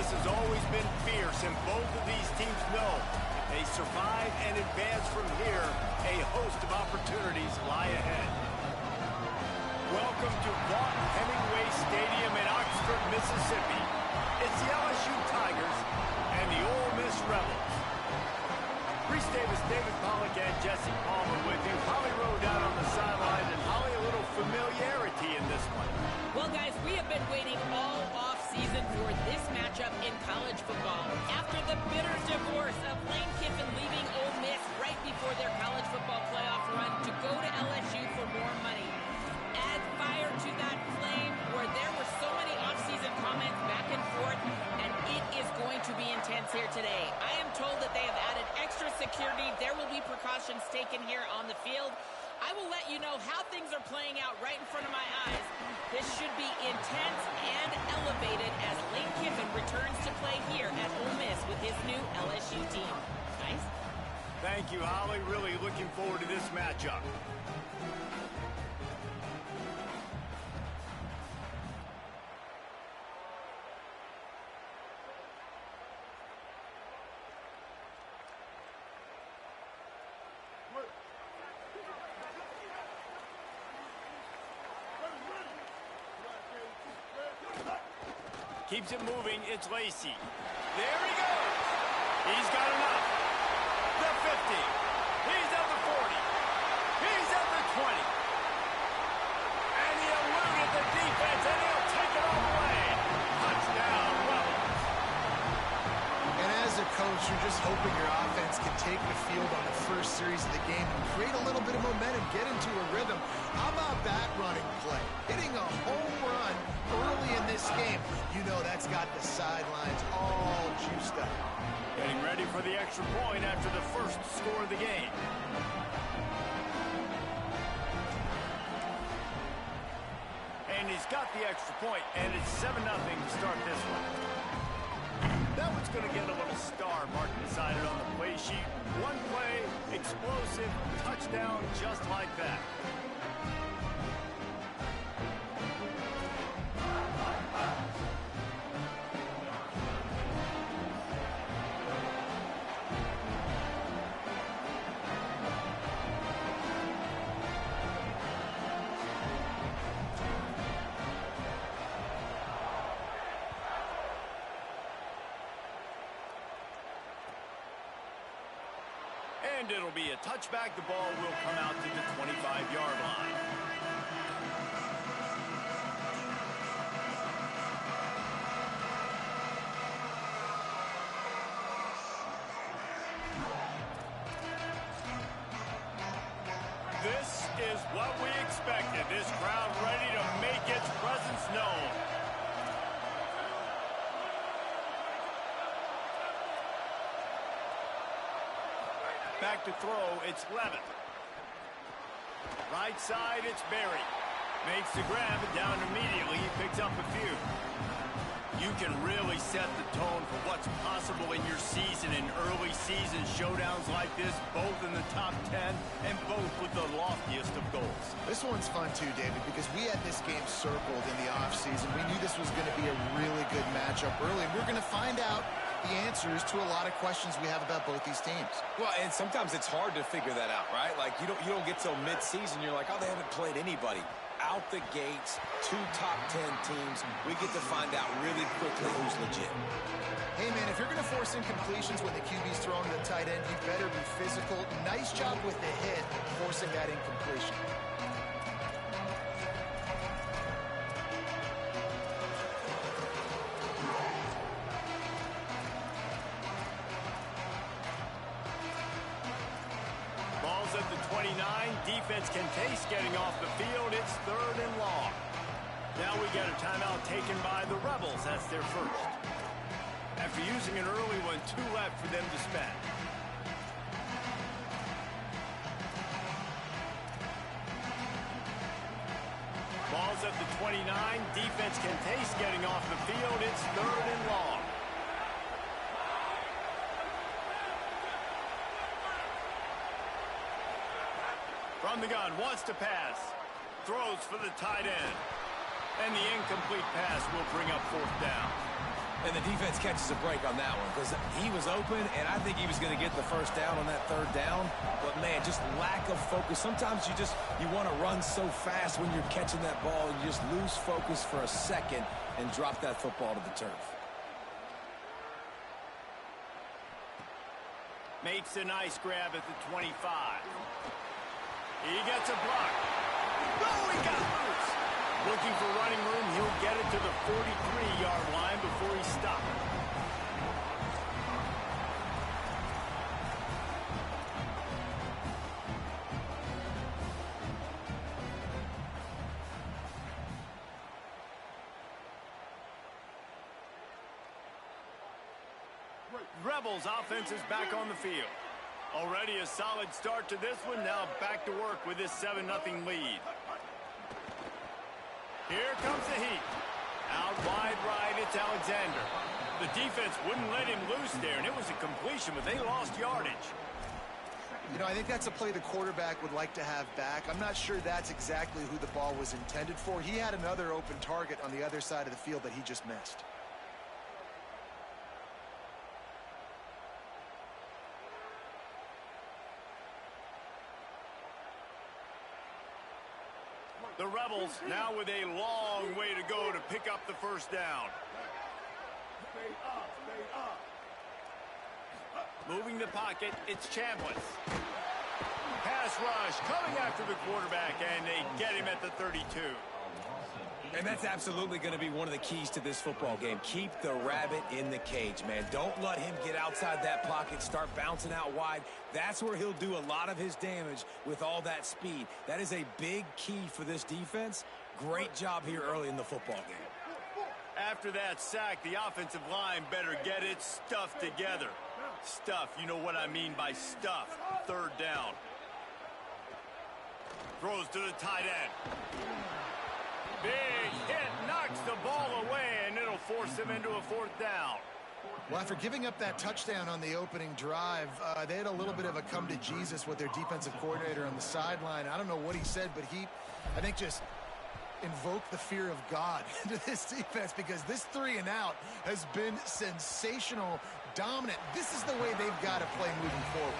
this has always been fierce, and both of these teams know if they survive and advance from here, a host of opportunities lie ahead. Welcome to Vaughn-Hemingway Stadium in Oxford, Mississippi. It's the LSU Tigers and the Ole Miss Rebels. Reese Davis, David Pollack, and Jesse Palmer with you. Holly Rowe down on the sideline, and Holly, a little familiarity in this one. Well, guys, we have been waiting all off-season for this matchup in college football. After the bitter divorce of Lane Kiffin leaving Ole Miss right before their college football playoff run to go to LSU for more money. Add fire to that flame where there were so many off-season comments back and forth, and it is going to be intense here today. I am told that they have added extra security. There will be precautions taken here on the field. I will let you know how things are playing out right in front of my eyes. This should be intense and elevated as Lane Kiffin returns to play here at Ole Miss with his new LSU team. Nice. Thank you, Holly. Really looking forward to this matchup. Keeps it moving. It's Lacey. There he goes. He's got enough. The 50. He's at the 40. He's at the 20. And he eluded the defense, and he'll take it all the way. Touchdown, Rebels. And as a coach, you're just hoping your offense can take the field on the first series of the game and create a little bit of momentum, get into a rhythm. How about that running play? Hitting a home run early in this game. You know that's got the sidelines all juiced up. Getting ready for the extra point after the first score of the game. And he's got the extra point, and it's 7-0 to start this one. That one's going to get a little star marked beside it on the play sheet. One play, explosive, touchdown, just like that. And it'll be a touchback. The ball will come out to the 25-yard line. This is what we expected. This crowd ready to make its presence known. Back to throw, it's Levitt. Right side, it's Berry. Makes the grab, and down immediately, he picks up a few. You can really set the tone for what's possible in your season in early season showdowns like this, both in the top 10 and both with the loftiest of goals. This one's fun too, David, because we had this game circled in the offseason. We knew this was going to be a really good matchup early, and we're going to find out the answers to a lot of questions we have about both these teams. Well, and sometimes it's hard to figure that out, right? Like, you don't get till mid-season, you're like, oh, they haven't played anybody. Out the gates, 2 top 10 teams, we get to find out really quickly who's legit. Hey, man, if you're going to force incompletions when the QB's throwing to the tight end, you better be physical. Nice job with the hit, forcing that incompletion. Ball's at the 29. Defense can taste getting off the field. It's 3rd and long. Now we get a timeout taken by the Rebels. That's their first. After using an early one, 2 left for them to spend. Ball's at the 29. Defense can taste getting off the field. It's 3rd and long. From the gun, wants to pass. Throws for the tight end. And the incomplete pass will bring up 4th down. And the defense catches a break on that one because he was open, and I think he was going to get the first down on that third down. But, man, just lack of focus. Sometimes you want to run so fast when you're catching that ball. You just lose focus for a second and drop that football to the turf. Makes a nice grab at the 25. He gets a block. Oh, he got loose. Looking for running room, he'll get it to the 43-yard line before he stopped. Rebels offense is back on the field. Already a solid start to this one. Now back to work with this 7-0 lead. Here comes the heat. Out wide right, it's Alexander. The defense wouldn't let him loose there, and it was a completion, but they lost yardage. You know, I think that's a play the quarterback would like to have back. I'm not sure that's exactly who the ball was intended for. He had another open target on the other side of the field that he just missed. The Rebels now with a long way to go to pick up the first down. Moving the pocket, it's Chambliss. Pass rush coming after the quarterback, and they get him at the 32. And that's absolutely going to be one of the keys to this football game. Keep the rabbit in the cage, man. Don't let him get outside that pocket, start bouncing out wide. That's where he'll do a lot of his damage with all that speed. That is a big key for this defense. Great job here early in the football game. After that sack, the offensive line better get its stuff together. Stuff, you know what I mean by stuff. Third down. Throws to the tight end. Big hit, knocks the ball away, and it'll force him into a fourth down. Well, after giving up that touchdown on the opening drive, they had a little bit of a come to Jesus with their defensive coordinator on the sideline. I don't know what he said, but he, I think, just invoked the fear of God into this defense because this 3-and-out has been sensational, dominant. This is the way they've got to play moving forward.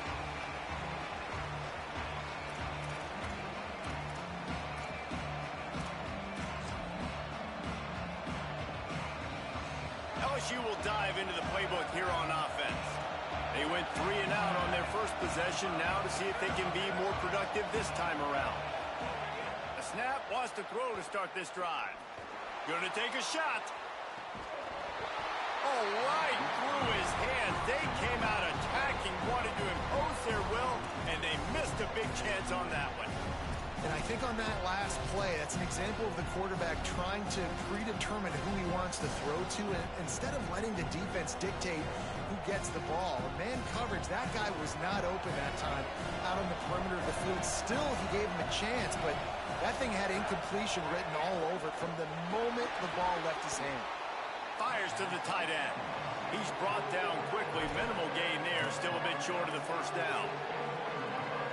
LSU will dive into the playbook here on offense. They went 3-and-out on their first possession, now to see if they can be more productive this time around. A snap, wants to throw to start this drive. Gonna take a shot. Oh, right through his hand. They came out attacking, wanted to impose their will, and they missed a big chance on that one. And I think on that last play, that's an example of the quarterback trying to predetermine who he wants to throw to, and instead of letting the defense dictate who gets the ball. Man coverage, that guy was not open that time out on the perimeter of the field. Still, he gave him a chance, but that thing had incompletion written all over it from the moment the ball left his hand. Fires to the tight end. He's brought down quickly. Minimal gain there, still a bit short of the first down.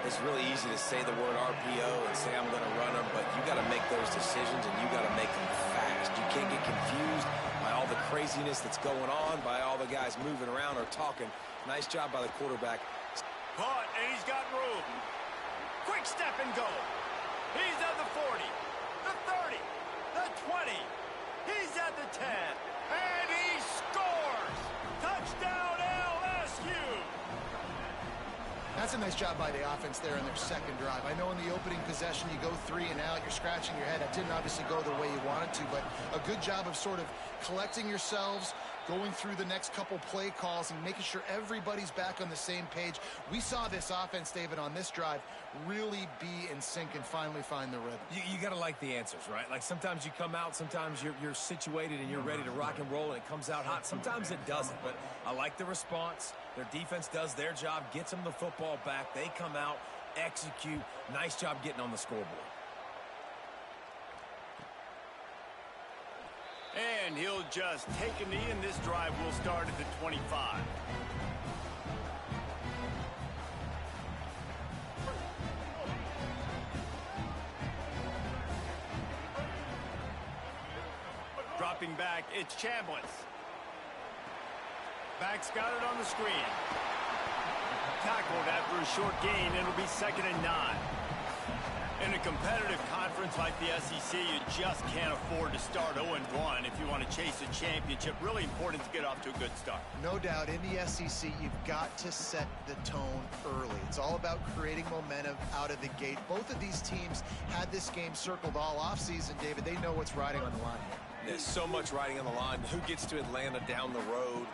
It's really easy to say the word RPO and say I'm going to run them, but you got to make those decisions and you got to make them fast. You can't get confused by all the craziness that's going on, by all the guys moving around or talking. Nice job by the quarterback. Caught, and he's got room. Quick step and go. He's at the 40, the 30, the 20. He's at the 10, and he scores. Touchdown LSU. That's a nice job by the offense there in their second drive. I know in the opening possession you go 3-and-out, you're scratching your head. That didn't obviously go the way you wanted to, but a good job of sort of collecting yourselves, going through the next couple play calls and making sure everybody's back on the same page. We saw this offense, David, on this drive really be in sync and finally find the rhythm. You got to like the answers, right? Like sometimes you come out, sometimes you're situated and you're ready to rock and roll and it comes out hot. Sometimes it doesn't, but I like the response. Their defense does their job, gets them the football back. They come out, execute. Nice job getting on the scoreboard. And he'll just take a knee, and this drive will start at the 25. Dropping back, it's Chambliss. Back's got it on the screen. Tackled after a short gain. It'll be 2nd and 9. In a competitive conference like the SEC, you just can't afford to start 0-1 if you want to chase a championship. Really important to get off to a good start. No doubt, in the SEC, you've got to set the tone early. It's all about creating momentum out of the gate. Both of these teams had this game circled all offseason, David. They know what's riding on the line here. There's so much riding on the line. Who gets to Atlanta down the road?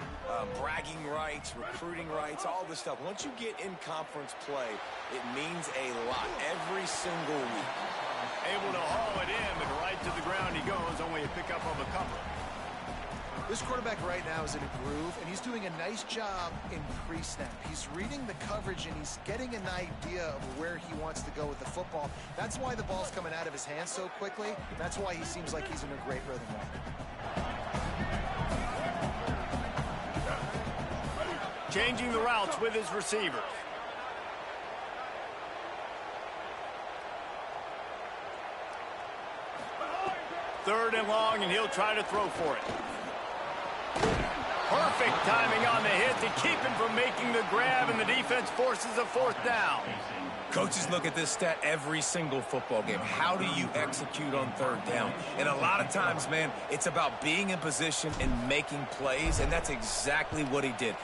Bragging rights, recruiting rights, all this stuff. Once you get in conference play, it means a lot every single week. Able to haul it in, but right to the ground he goes. Only a pickup of a couple. This quarterback right now is in a groove, and he's doing a nice job in pre-snap. He's reading the coverage, and he's getting an idea of where he wants to go with the football. That's why the ball's coming out of his hands so quickly. That's why he seems like he's in a great rhythm right now. Changing the routes with his receivers. Third and long, and he'll try to throw for it. Perfect timing on the hit to keep him from making the grab, and the defense forces a 4th down. Coaches look at this stat every single football game. How do you execute on 3rd down? And a lot of times, man, it's about being in position and making plays, and that's exactly what he did.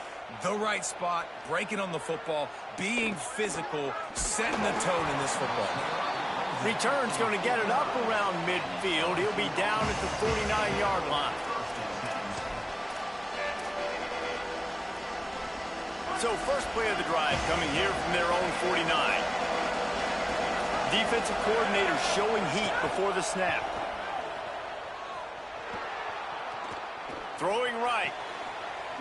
The right spot, breaking on the football, being physical, setting the tone in this football game. Return's going to get it up around midfield. He'll be down at the 49-yard line. So first play of the drive coming here from their own 49. Defensive coordinator showing heat before the snap. Throwing right.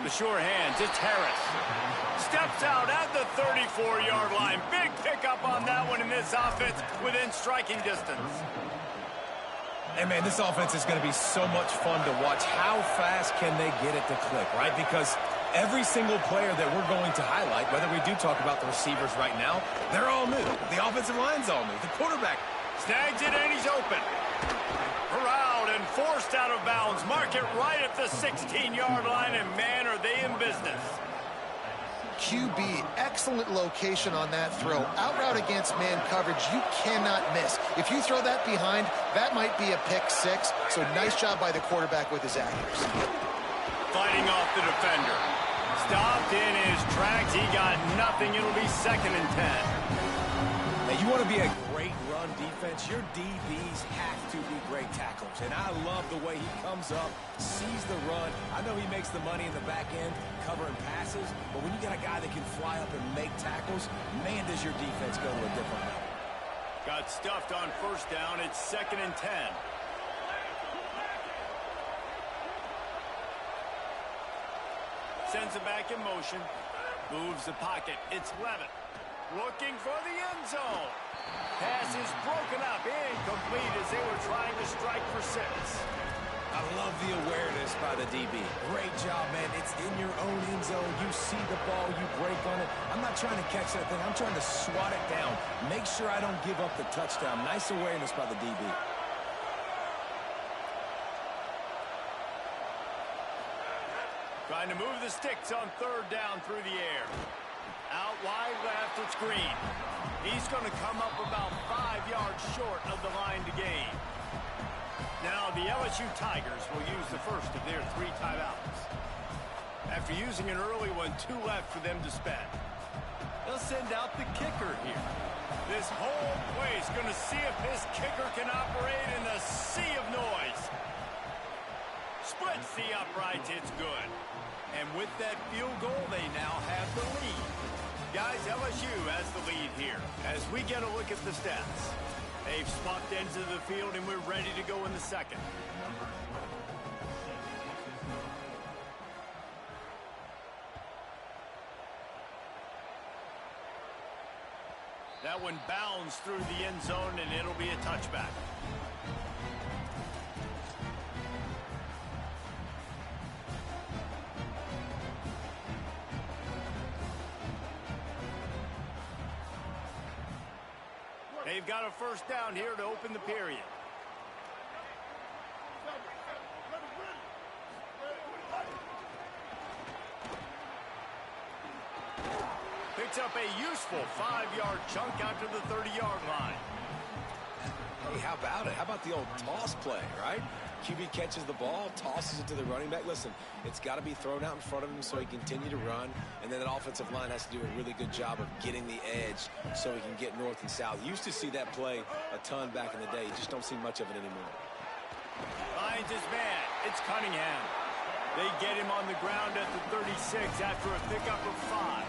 The sure hands, it's Harris. Steps out at the 34-yard line. Big pickup on that one in this offense within striking distance. Hey, man, this offense is going to be so much fun to watch. How fast can they get it to click, right? Because every single player that we're going to highlight, whether we do talk about the receivers right now, they're all new. The offensive line's all new. The quarterback snags it, and he's open. Corralled and forced out of bounds. Mark it right at the 16-yard line, and man, are they in business. QB, excellent location on that throw. Out route against man coverage, you cannot miss. If you throw that behind, that might be a pick 6. So nice job by the quarterback with his accuracy. Fighting off the defender. Stopped in his tracks. He got nothing. It'll be 2nd and 10. Now, you want to be a great run defense, your DBs have to be great tacklers. And I love the way he comes up, sees the run. I know he makes the money in the back end, covering passes. But when you got a guy that can fly up and make tackles, man, does your defense go to a different level. Got stuffed on 1st down. It's 2nd and 10. Sends it back in motion. Moves the pocket. It's Levitt. Looking for the end zone. Pass is broken up. Incomplete as they were trying to strike for 6. I love the awareness by the DB. Great job, man. It's in your own end zone. You see the ball. You break on it. I'm not trying to catch that thing. I'm trying to swat it down. Make sure I don't give up the touchdown. Nice awareness by the DB. Trying to move the sticks on 3rd down through the air. Out wide left, it's Green. He's going to come up about 5 yards short of the line to gain. Now the LSU Tigers will use the first of their 3 timeouts. After using an early one, 2 left for them to spend. They'll send out the kicker here. This whole place going to see if this kicker can operate in the sea of noise. Splits the uprights, it's good. And with that field goal, they now have the lead. Guys, LSU has the lead here. As we get a look at the stats, they've swapped ends of the field, and we're ready to go in the second. That one bounds through the end zone, and it'll be a touchback. They've got a first down here to open the period. picks up a useful 5-yard chunk out to the 30-yard line. Hey, how about it? How about the old toss play, right? QB catches the ball, tosses it to the running back. Listen, it's got to be thrown out in front of him so he can continue to run, and then that offensive line has to do a really good job of getting the edge so he can get north and south. Used to see that play a ton back in the day. You just don't see much of it anymore. Finds his man. It's Cunningham. They get him on the ground at the 36 after a pickup of 5.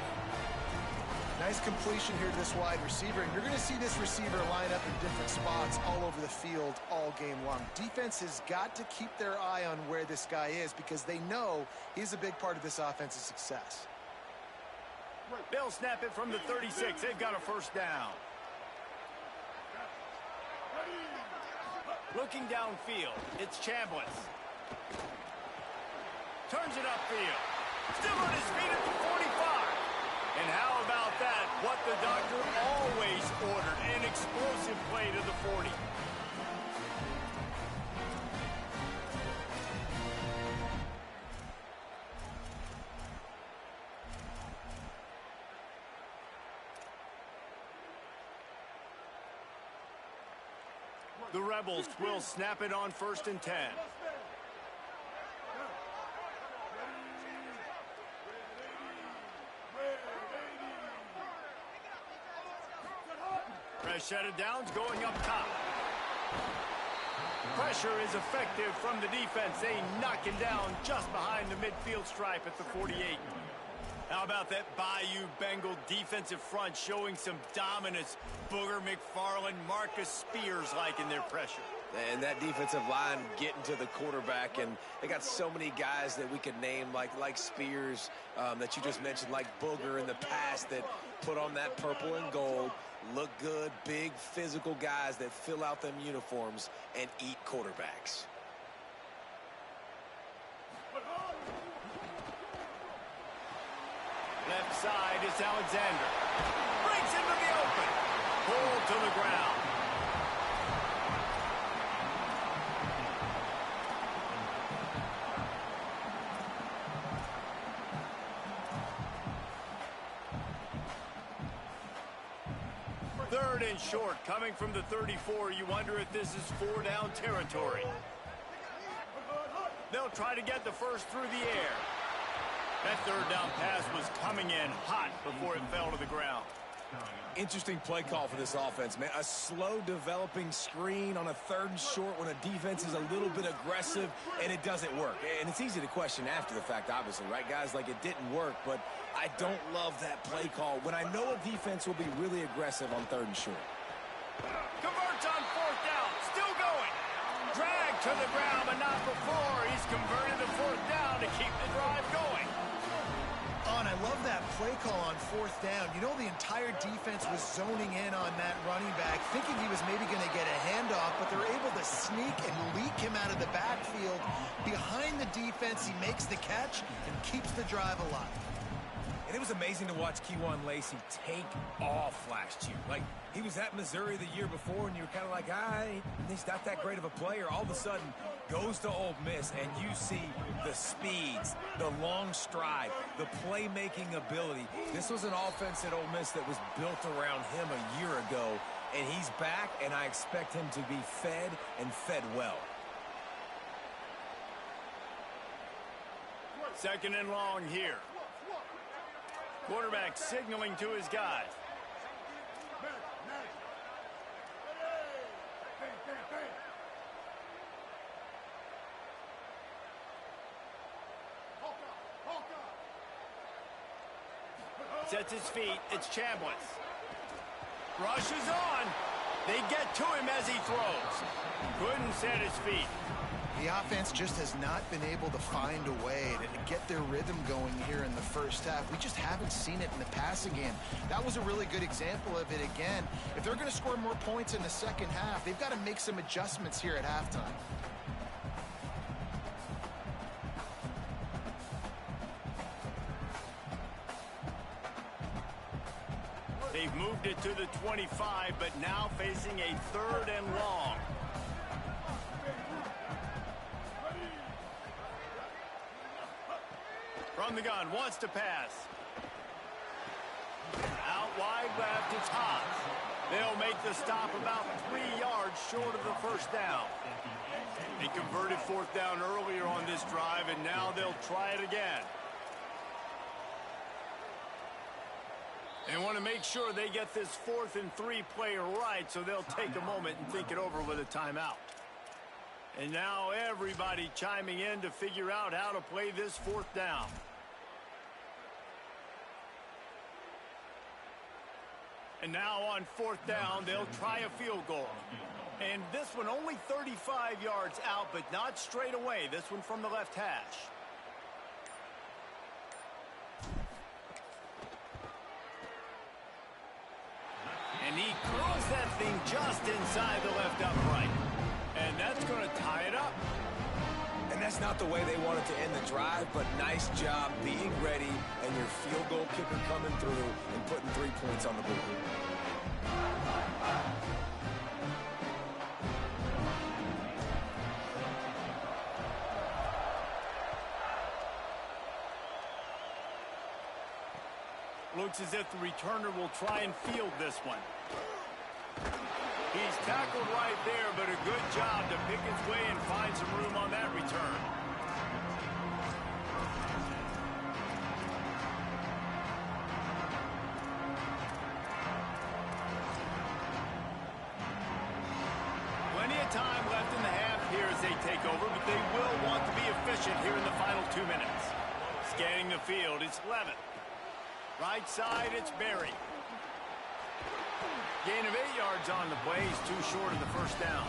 Nice completion here to this wide receiver, and you're going to see this receiver line up in different spots all over the field all game long. Defense has got to keep their eye on where this guy is because they know he's a big part of this offense's success. They'll snap it from the 36. They've got a first down. Looking downfield, it's Chambliss. Turns it upfield. Still on his feet at the 45. And how about that? What the doctor always ordered, an explosive play to the 40. The Rebels will snap it on 1st and 10. Set of downs going up top. Pressure is effective from the defense. They knock him down just behind the midfield stripe at the 48. How about that Bayou Bengal defensive front showing some dominance? Booger McFarland, Marcus Spears liking their pressure. And that defensive line getting to the quarterback, and they got so many guys that we could name like Spears that you just mentioned, like Booger in the past that put on that purple and gold, look good, big physical guys that fill out them uniforms and eat quarterbacks. Left side is Alexander. Breaks into the open. Pulled to the ground. Third and short, coming from the 34. You wonder if this is 4-down territory. They'll try to get the first through the air. That third down pass was coming in hot before it fell to the ground. Interesting play call for this offense, man. A slow developing screen on a 3rd and short when a defense is a little bit aggressive and it doesn't work. And it's easy to question after the fact, obviously, right, guys? Like, it didn't work, but I don't love that play call when I know a defense will be really aggressive on 3rd and short. Converts on 4th down. Still going. Dragged to the ground, but not before. He's converted the 4th down to keep the drive going. And I love that play call on 4th down. You know, the entire defense was zoning in on that running back, thinking he was maybe going to get a handoff, but they're able to sneak and leak him out of the backfield. Behind the defense, he makes the catch and keeps the drive alive. And it was amazing to watch Kewan Lacy take off last year. Like, he was at Missouri the year before, and you were kind of like, he's not that great of a player. All of a sudden, goes to Ole Miss, and you see the speeds, the long stride, the playmaking ability. This was an offense at Ole Miss that was built around him a year ago, and he's back, and I expect him to be fed and fed well. 2nd and long here. Quarterback signaling to his guys. Sets his feet. It's Chambliss. Rushes on. They get to him as he throws. Couldn't set his feet. The offense just has not been able to find a way to get their rhythm going here in the first half. We just haven't seen it in the passing game. That was a really good example of it again. If they're going to score more points in the second half, they've got to make some adjustments here at halftime. They've moved it to the 25, but now facing a 3rd and long. From the gun, wants to pass. Out wide left, it's hot. They'll make the stop about 3 yards short of the first down. They converted fourth down earlier on this drive, and now they'll try it again. They want to make sure they get this 4th and 3 play right, so they'll take a moment and think it over with a timeout. And now everybody chiming in to figure out how to play this 4th down. And now on 4th down, they'll try a field goal. And this one only 35 yards out, but not straight away. This one from the left hash. And he curls that thing just inside the left upright. And that's going to tie it up. And that's not the way they wanted to end the drive, but nice job being ready and your field goal kicker coming through and putting 3 points on the board. Looks as if the returner will try and field this one. He's tackled right there, but a good job to pick his way and find some room on that return. Plenty of time left in the half here as they take over, but they will want to be efficient here in the final 2 minutes. Scanning the field, it's Levitt. Right side, it's Berry. Gain of 8 yards on the play. He's too short of the first down.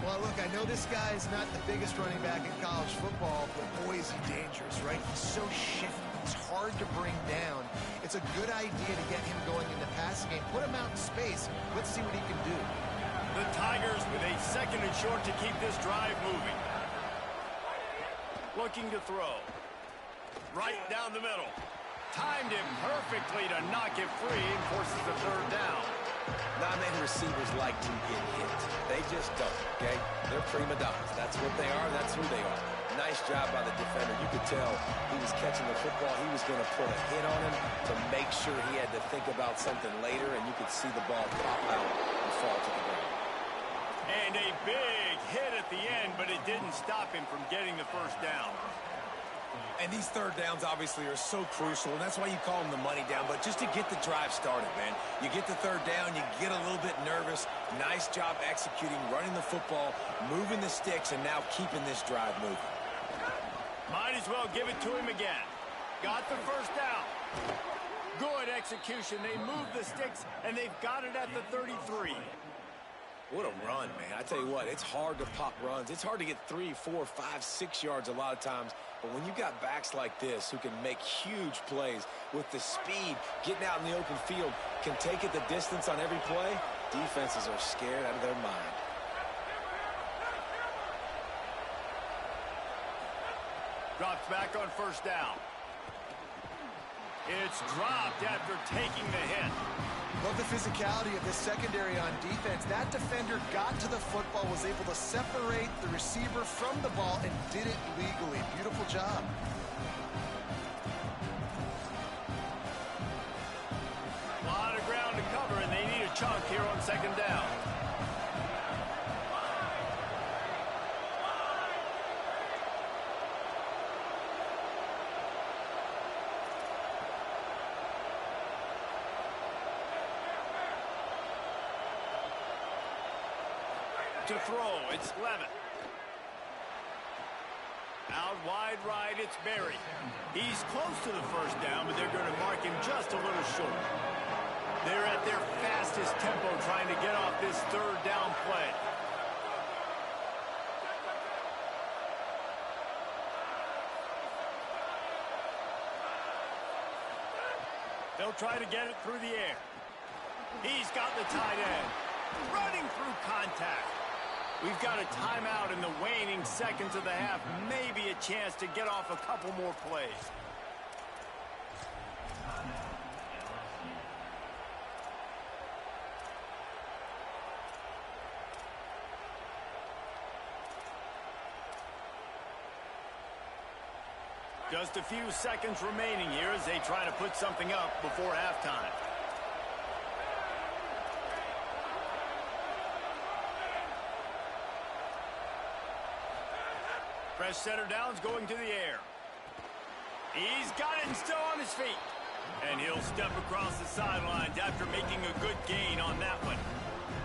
Well, look, I know this guy's not the biggest running back in college football, but boy, is he dangerous, right? He's so shifty. He's hard to bring down. It's a good idea to get him going in the passing game. Put him out in space. Let's see what he can do. The Tigers with a 2nd and short to keep this drive moving. Looking to throw. Right down the middle. Timed him perfectly to knock it free and forces the 3rd down. Not many receivers like to get hit. They just don't, okay? They're prima donnas. That's what they are. That's who they are. Nice job by the defender. You could tell he was catching the football. He was going to put a hit on him to make sure he had to think about something later, and you could see the ball pop out and fall to the ground. And a big hit at the end, but it didn't stop him from getting the first down. And these 3rd downs obviously are so crucial, and that's why you call them the money down. But just to get the drive started, man, you get the 3rd down, you get a little bit nervous. Nice job executing, running the football, moving the sticks, and now keeping this drive moving. Might as well give it to him again. Got the first down. Good execution. They moved the sticks, and they've got it at the 33. What a run, man. I tell you what, it's hard to pop runs. It's hard to get 3, 4, 5, 6 yards a lot of times. But when you got backs like this who can make huge plays with the speed, getting out in the open field, can take it the distance on every play, defenses are scared out of their mind. Drops back on first down. It's dropped after taking the hit. Love the physicality of this secondary on defense. That defender got to the football, was able to separate the receiver from the ball, and did it legally. Beautiful job. A lot of ground to cover, and they need a chunk here on 2nd down. To throw, it's Levitt. Out wide right, it's Berry. He's close to the first down, but they're going to mark him just a little short. They're at their fastest tempo trying to get off this 3rd down play. They'll try to get it through the air. He's got the tight end. Running through contact. We've got a timeout in the waning seconds of the half. Maybe a chance to get off a couple more plays. Just a few seconds remaining here as they try to put something up before halftime. Fresh center down's going to the air. He's got it and still on his feet. And he'll step across the sidelines after making a good gain on that one.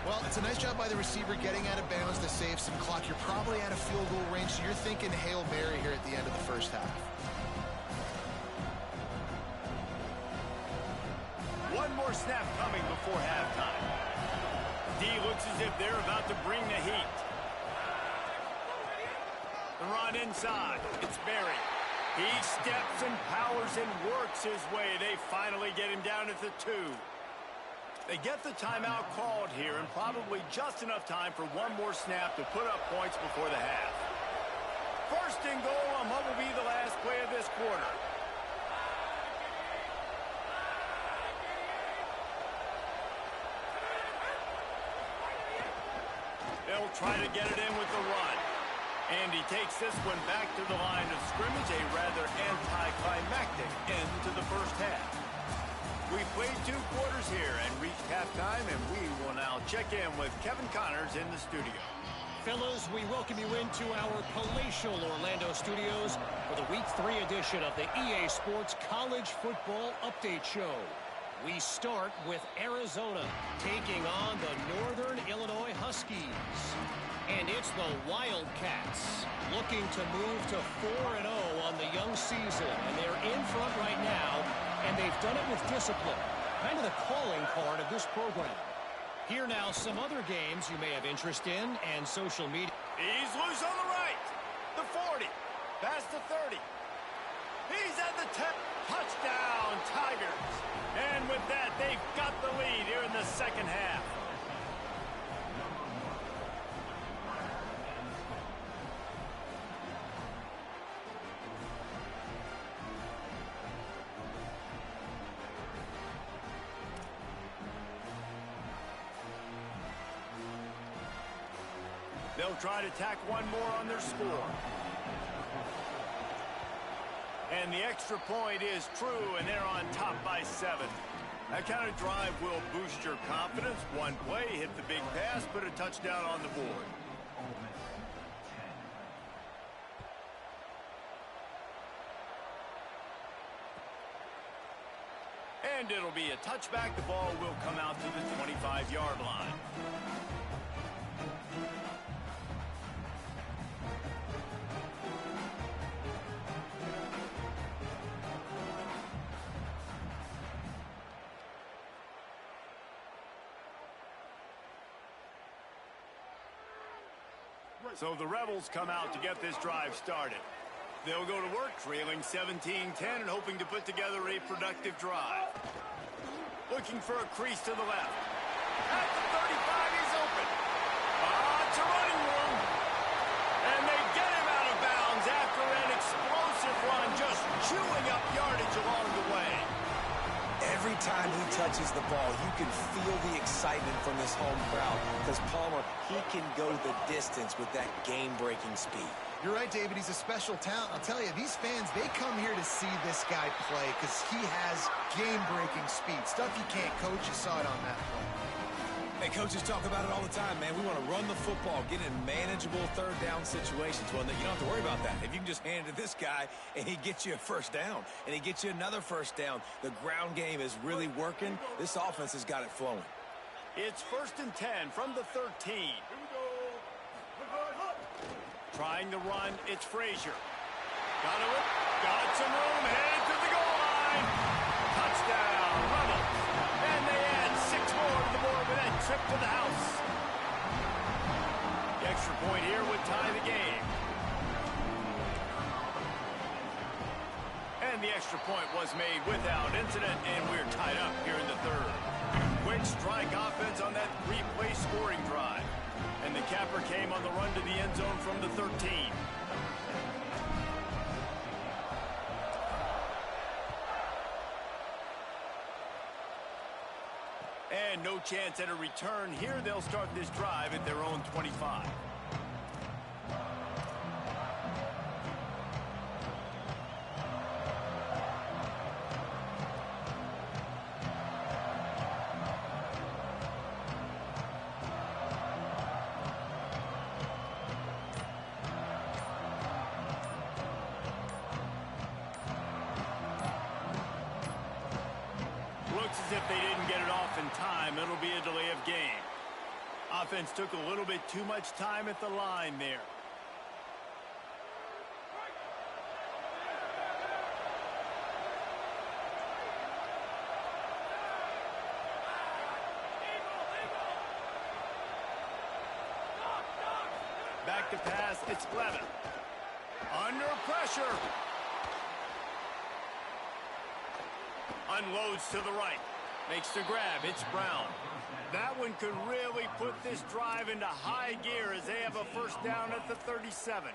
Well, it's a nice job by the receiver getting out of bounds to save some clock. You're probably out of field goal range, so you're thinking Hail Mary here at the end of the first half. One more snap coming before halftime. D looks as if they're about to bring the heat. The run inside. It's Berry. He steps and powers and works his way. They finally get him down at the 2. They get the timeout called here, and probably just enough time for one more snap to put up points before the half. First and goal on what will be the last play of this quarter. They'll try to get it in with the run. And he takes this one back to the line of scrimmage, a rather anticlimactic end to the first half. We played 2 quarters here and reached halftime, and we will now check in with Kevin Connors in the studio. Fellas, we welcome you into our palatial Orlando studios for the Week 3 edition of the EA Sports College Football Update Show. We start with Arizona taking on the Northern Illinois Huskies. And it's the Wildcats looking to move to 4-0 on the young season. And they're in front right now, and they've done it with discipline. Kind of the calling card of this program. Here now some other games you may have interest in and social media. He's loose on the right. The 40. Past the 30. He's at the 10. Touchdown, Tigers. And with that, they've got the lead here in the second half. They'll try to tack one more on their score. And the extra point is true, and they're on top by 7. That kind of drive will boost your confidence. One play, hit the big pass, put a touchdown on the board. And it'll be a touchback. The ball will come out to the 25-yard line. So the Rebels come out to get this drive started. They'll go to work trailing 17-10 and hoping to put together a productive drive. Looking for a crease to the left. At the 35, he's open. It's a running room. And they get him out of bounds after an explosive run, just chewing up yardage along the way. Every time he touches the ball, you can feel the excitement from this home crowd because Palmer, he can go the distance with that game-breaking speed. You're right, David. He's a special talent. I'll tell you, these fans, they come here to see this guy play because he has game-breaking speed. Stuff you can't coach. You saw it on that play. Hey, coaches talk about it all the time, man. We want to run the football, get in manageable third down situations. Well, you don't have to worry about that. If you can just hand it to this guy and he gets you a first down and he gets you another first down, the ground game is really working. This offense has got it flowing. It's 1st and 10 from the 13. Trying to run, it's Frazier. Got some room, headed to the goal line. Touchdown, Rebels. And they add 6 more to the board with that trip to the house. The extra point here would tie the game. And the extra point was made without incident, and we're tied up here in the 3rd. Quick strike offense on that 3-play scoring drive. And the capper came on the run to the end zone from the 13. And no chance at a return here. They'll start this drive at their own 25. Looks as if they didn't get it off in time. It'll be a delay of game. Offense took a little bit too much time at the line there. Back to pass, it's Levin. Under pressure. Unloads to the right. Makes the grab, it's Brown. That one could really put this drive into high gear as they have a first down at the 37.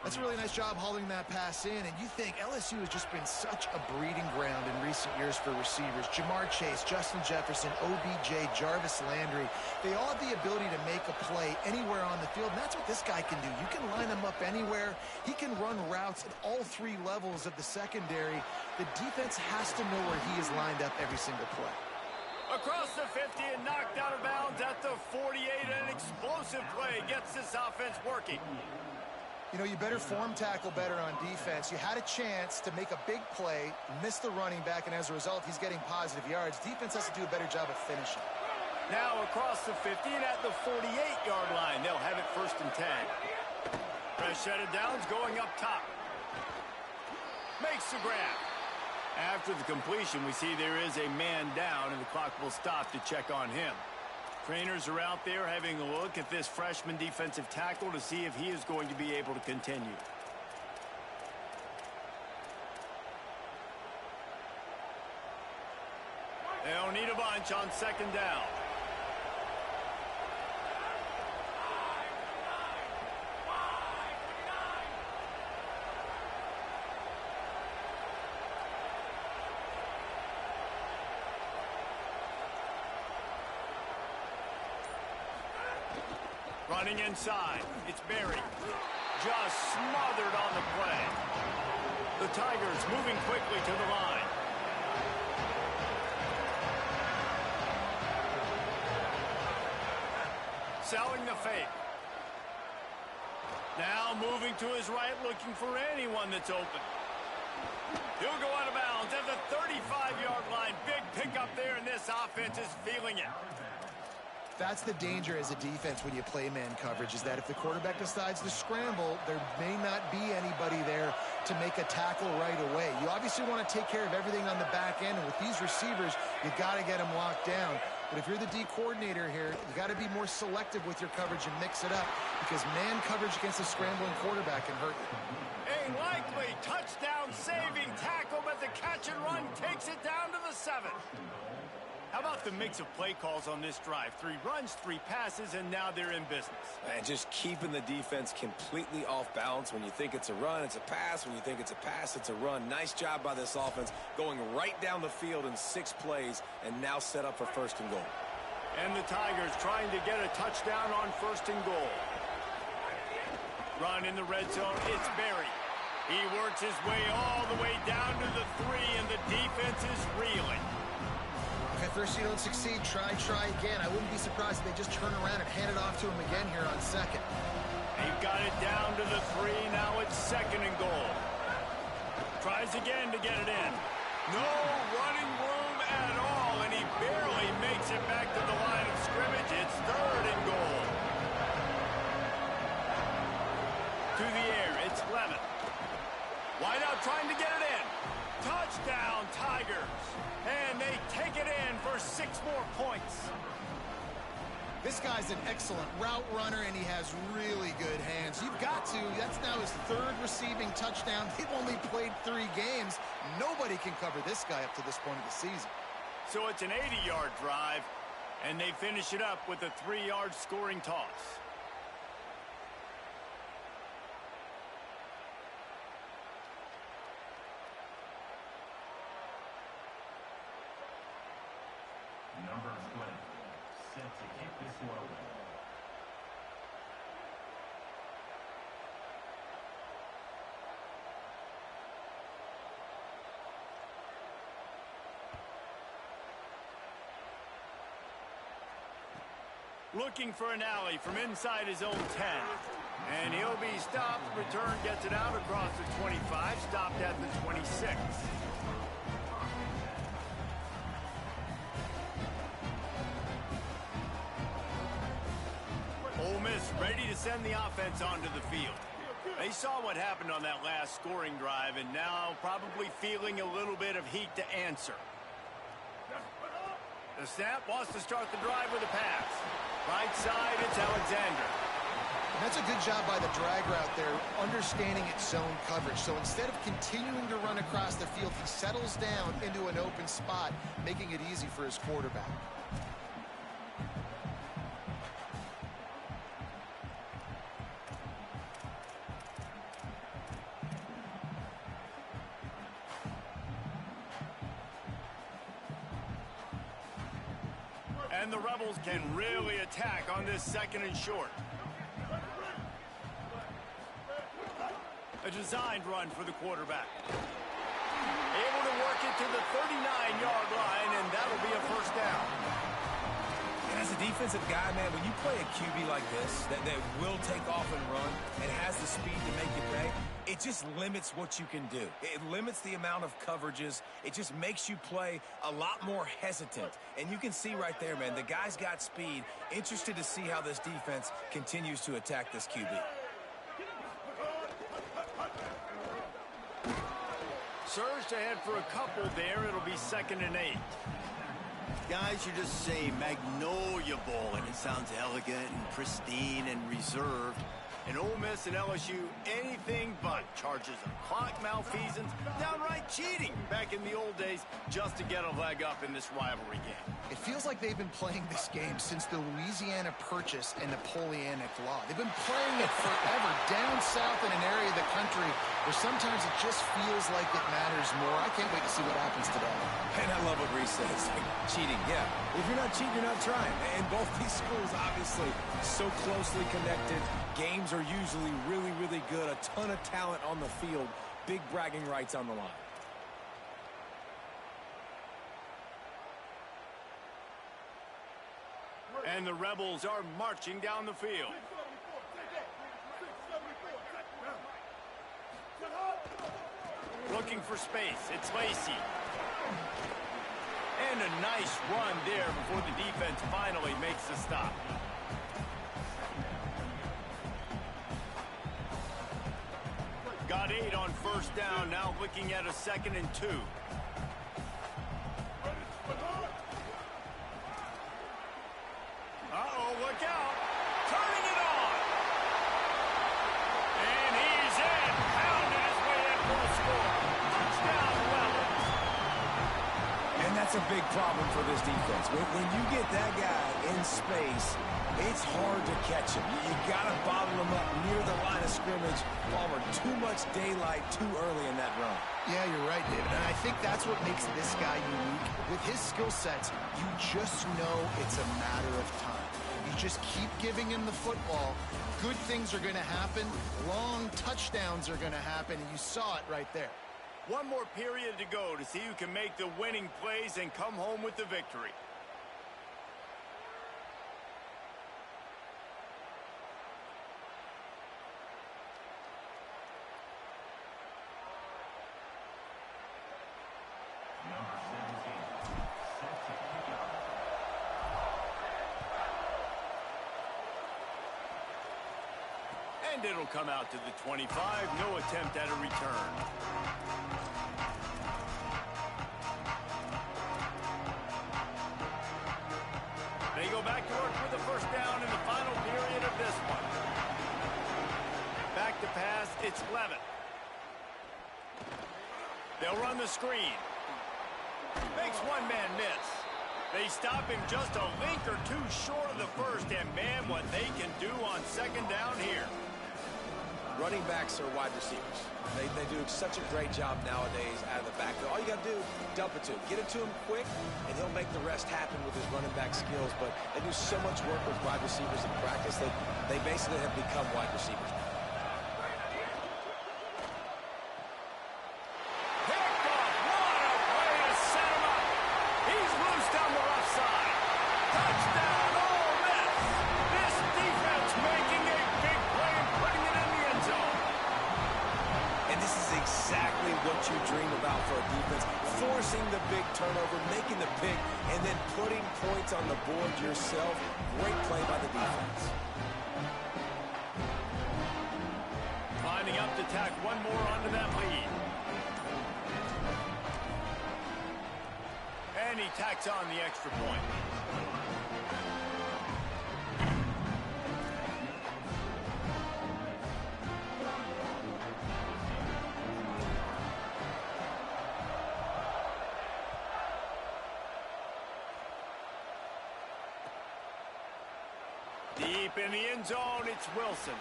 That's a really nice job hauling that pass in, and you think LSU has just been such a breeding ground in recent years for receivers. Jamar Chase, Justin Jefferson, OBJ, Jarvis Landry, they all have the ability to make a play anywhere on the field, and that's what this guy can do. You can line him up anywhere. He can run routes at all three levels of the secondary. The defense has to know where he is lined up every single play. Across the 50 and knocked out of bounds at the 48. An explosive play gets this offense working. You know, you better form tackle better on defense. You had a chance to make a big play, miss the running back, and as a result, he's getting positive yards. Defense has to do a better job of finishing. Now across the 50 and at the 48-yard line. They'll have it first and 10. Fresh set of downs going up top. Makes the grab. After the completion, we see there is a man down, and the clock will stop to check on him. Trainers are out there having a look at this freshman defensive tackle to see if he is going to be able to continue. They'll need a bunch on second down. Running inside, it's Berry. Just smothered on the play. The Tigers moving quickly to the line. Selling the fake. Now moving to his right, looking for anyone that's open. He'll go out of bounds at the 35-yard line. Big pickup there, and this offense is feeling it. That's the danger as a defense when you play man coverage, is that if the quarterback decides to scramble, there may not be anybody there to make a tackle right away. You obviously want to take care of everything on the back end, and with these receivers, you got to get them locked down. But if you're the D coordinator here, you got to be more selective with your coverage and mix it up, because man coverage against a scrambling quarterback can hurt you. A likely touchdown-saving tackle, but the catch and run takes it down to the 7. How about the mix of play calls on this drive? 3 runs, 3 passes, and now they're in business. And just keeping the defense completely off balance. When you think it's a run, it's a pass. When you think it's a pass, it's a run. Nice job by this offense going right down the field in 6 plays and now set up for first and goal. And the Tigers trying to get a touchdown on first and goal. Run in the red zone, it's Berry. He works his way all the way down to the 3, and the defense is reeling. At first you don't succeed, try again. I wouldn't be surprised if they just turn around and hand it off to him again here on second. They've got it down to the 3, now it's second and goal. Tries again to get it in. No running room at all, and he barely makes it back to the line of scrimmage. It's third and goal. To the air, it's Levin. Wide out trying to get it in. Touchdown, Tigers. And they take it in for 6 more points. This guy's an excellent route runner, and he has really good hands. You've got to. That's now his 3rd receiving touchdown. They've only played 3 games. Nobody can cover this guy up to this point of the season. So it's an 80-yard drive, and they finish it up with a 3-yard scoring toss. Number 20, set to kick this one away. Looking for an alley from inside his own 10. And he'll be stopped. Return gets it out across the 25, stopped at the 26. send the offense onto the field. They saw what happened on that last scoring drive, and now probably feeling a little bit of heat to answer. The snap wants to start the drive with a pass. Right side, it's Alexander. That's a good job by the drag route there, understanding its zone coverage. So instead of continuing to run across the field, he settles down into an open spot, making it easy for his quarterback. And the Rebels can really attack on this second and short. A designed run for the quarterback. Able to work it to the 39-yard line, and that'll be a first down. And as a defensive guy, man, when you play a QB like this, that will take off and run and has the speed to make you pay, it just limits what you can do. It limits the amount of coverages. It just makes you play a lot more hesitant. And you can see right there, man, the guy's got speed. Interested to see how this defense continues to attack this QB. Surged ahead for a couple there. It'll be 2nd and 8. Guys, you just say Magnolia Bowl, and it sounds elegant and pristine and reserved. And Ole Miss and LSU, anything but. Charges of clock malfeasance, downright cheating back in the old days just to get a leg up in this rivalry game. It feels like they've been playing this game since the Louisiana Purchase and Napoleonic Law. They've been playing it forever down south in an area of the country where sometimes it just feels like it matters more. I can't wait to see what happens today. And I love what Reese says. Cheating, yeah. If you're not cheating, you're not trying. And both these schools, obviously, so closely connected. Games are usually really, really good. A ton of talent on the field. Big bragging rights on the line. And the Rebels are marching down the field. Looking for space. It's Lacey. And a nice run there before the defense finally makes the stop. Got 8 on first down, now looking at a 2nd and 2. Uh-oh, look out. Turning it on. And he's in. Pounded his way in for the score. Touchdown, Rebels. And that's a big problem for this defense. When you get that guy in space, it's hard to catch him. You got to bottle him up near the line of scrimmage. Palmer, too much daylight too early in that run. Yeah, you're right, David. And I think that's what makes this guy unique. With his skill sets, you just know it's a matter of time. You just keep giving him the football. Good things are going to happen. Long touchdowns are going to happen. And you saw it right there. One more period to go to see who can make the winning plays and come home with the victory. Number 17, set to kick off. And it'll come out to the 25. No attempt at a return. They go back to work with the first down in the final period of this one. Back to pass, it's Levitt. They'll run the screen. Makes one man miss. They stop him just a link or two short of the first, and man, what they can do on 2nd down here. Running backs are wide receivers. They do such a great job nowadays out of the backfield. All you got to do, dump it to him. Get it to him quick, and he'll make the rest happen with his running back skills. But they do so much work with wide receivers in practice that they basically have become wide receivers. Picked off. What a way to set him up. He's loose down the left side. Touchdown, Ole Miss. This defense making a big play and putting it in the end zone. And this is exactly what you dream about for a defense. Forcing the big turnover, making the pick, and then putting points on the board yourself. Great play by the defense. to tack one more onto that lead. And he tacks on the extra point. Deep in the end zone, it's Wilson.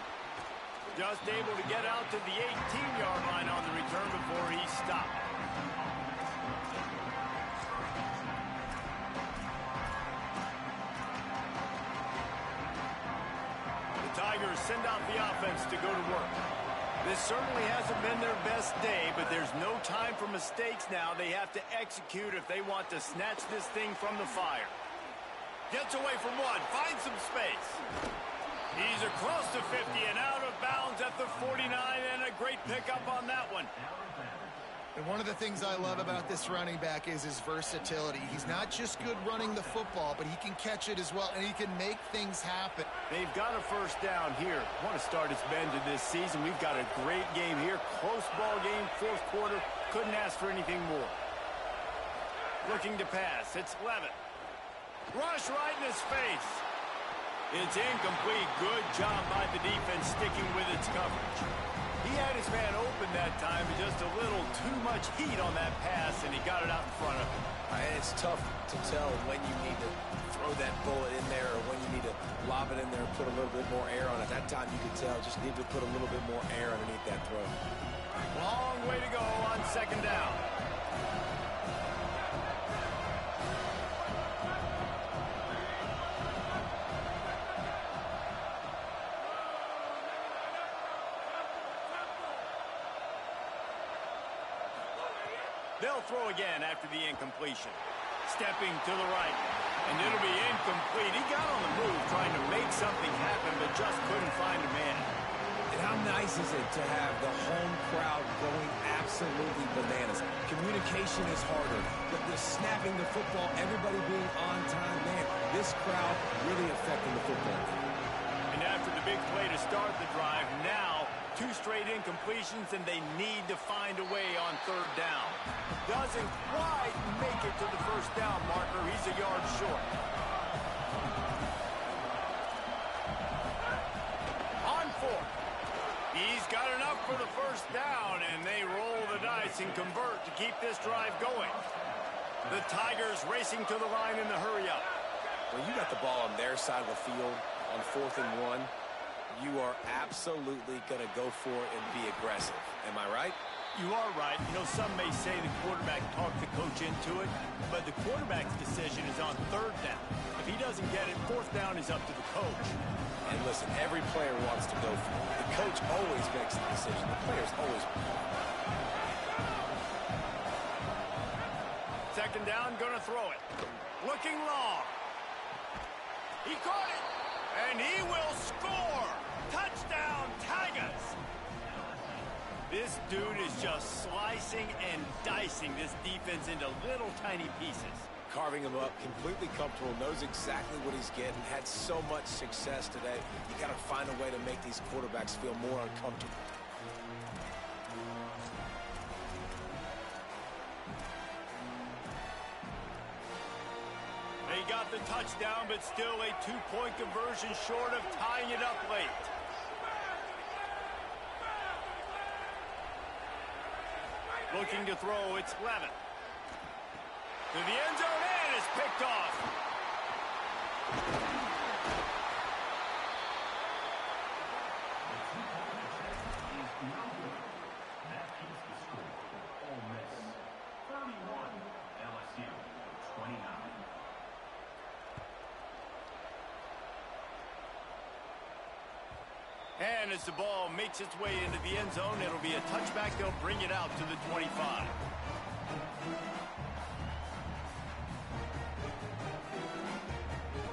Just able to get out to the 18-yard line on the return before he stopped. The Tigers send out the offense to go to work. This certainly hasn't been their best day, but there's no time for mistakes now. They have to execute if they want to snatch this thing from the fire. Gets away from one, finds some space. He's across the 50 and out of bounds at the 49, and a great pickup on that one. And one of the things I love about this running back is his versatility. He's not just good running the football, but he can catch it as well, and he can make things happen. They've got a first down here. Want to start us bend to this season. We've got a great game here. Close ball game, fourth quarter. Couldn't ask for anything more. Looking to pass. It's Levitt. Rush right in his face. It's incomplete. Good job by the defense sticking with its coverage. He had his man open that time, but just a little too much heat on that pass, and he got it out in front of him. And it's tough to tell when you need to throw that bullet in there or when you need to lob it in there and put a little bit more air on it. That time you could tell just need to put a little bit more air underneath that throw. Long way to go on second down. They'll throw again after the incompletion. Stepping to the right, and it'll be incomplete. He got on the move trying to make something happen, but just couldn't find a man. And how nice is it to have the home crowd going absolutely bananas? Communication is harder. The snapping the football, everybody being on time, man, this crowd really affecting the football game. And after the big play to start the drive, now 2 straight incompletions, and they need to find a way on third down. Doesn't quite make it to the first down marker. He's a yard short. On 4th. He's got enough for the first down, and they roll the dice and convert to keep this drive going. The Tigers racing to the line in the hurry-up. When you got the ball on their side of the field on 4th and 1, you are absolutely going to go for it and be aggressive. Am I right? You are right. You know, some may say the quarterback talked the coach into it, but the quarterback's decision is on third down. If he doesn't get it, fourth down is up to the coach. And listen, every player wants to go for it. The coach always makes the decision. The players always. Second down, gonna throw it. Looking long. He caught it, and he will score. Touchdown, Tigers. This dude is just slicing and dicing this defense into little tiny pieces. Carving him up, completely comfortable, knows exactly what he's getting, had so much success today. You got to find a way to make these quarterbacks feel more uncomfortable. They got the touchdown, but still a 2-point conversion short of tying it up late. Looking to throw, it's Levitt. To the end zone, and it's picked off. That is the score. Ole Miss 31, LSU 29. And as the ball makes its way into the end zone, it'll be a touchback. They'll bring it out to the 25.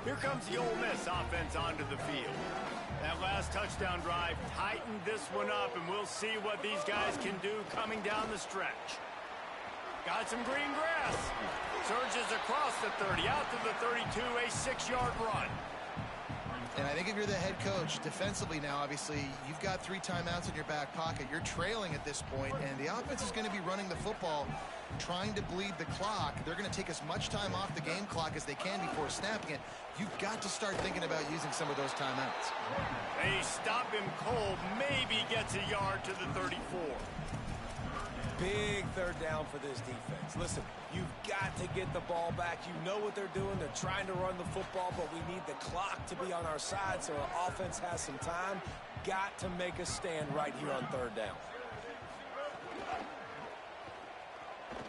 Here comes the Ole Miss offense onto the field. That last touchdown drive tightened this one up, and we'll see what these guys can do coming down the stretch. Got some green grass. Surges across the 30, out to the 32, a 6-yard run. And I think if you're the head coach, defensively now, obviously, you've got 3 timeouts in your back pocket. You're trailing at this point, and the offense is going to be running the football, trying to bleed the clock. They're going to take as much time off the game clock as they can before snapping it. You've got to start thinking about using some of those timeouts. They stop him cold, maybe gets a yard to the 34. Big third down for this defense. Listen, you've got to get the ball back. You know what they're doing. They're trying to run the football, but we need the clock to be on our side so our offense has some time. Got to make a stand right here on third down.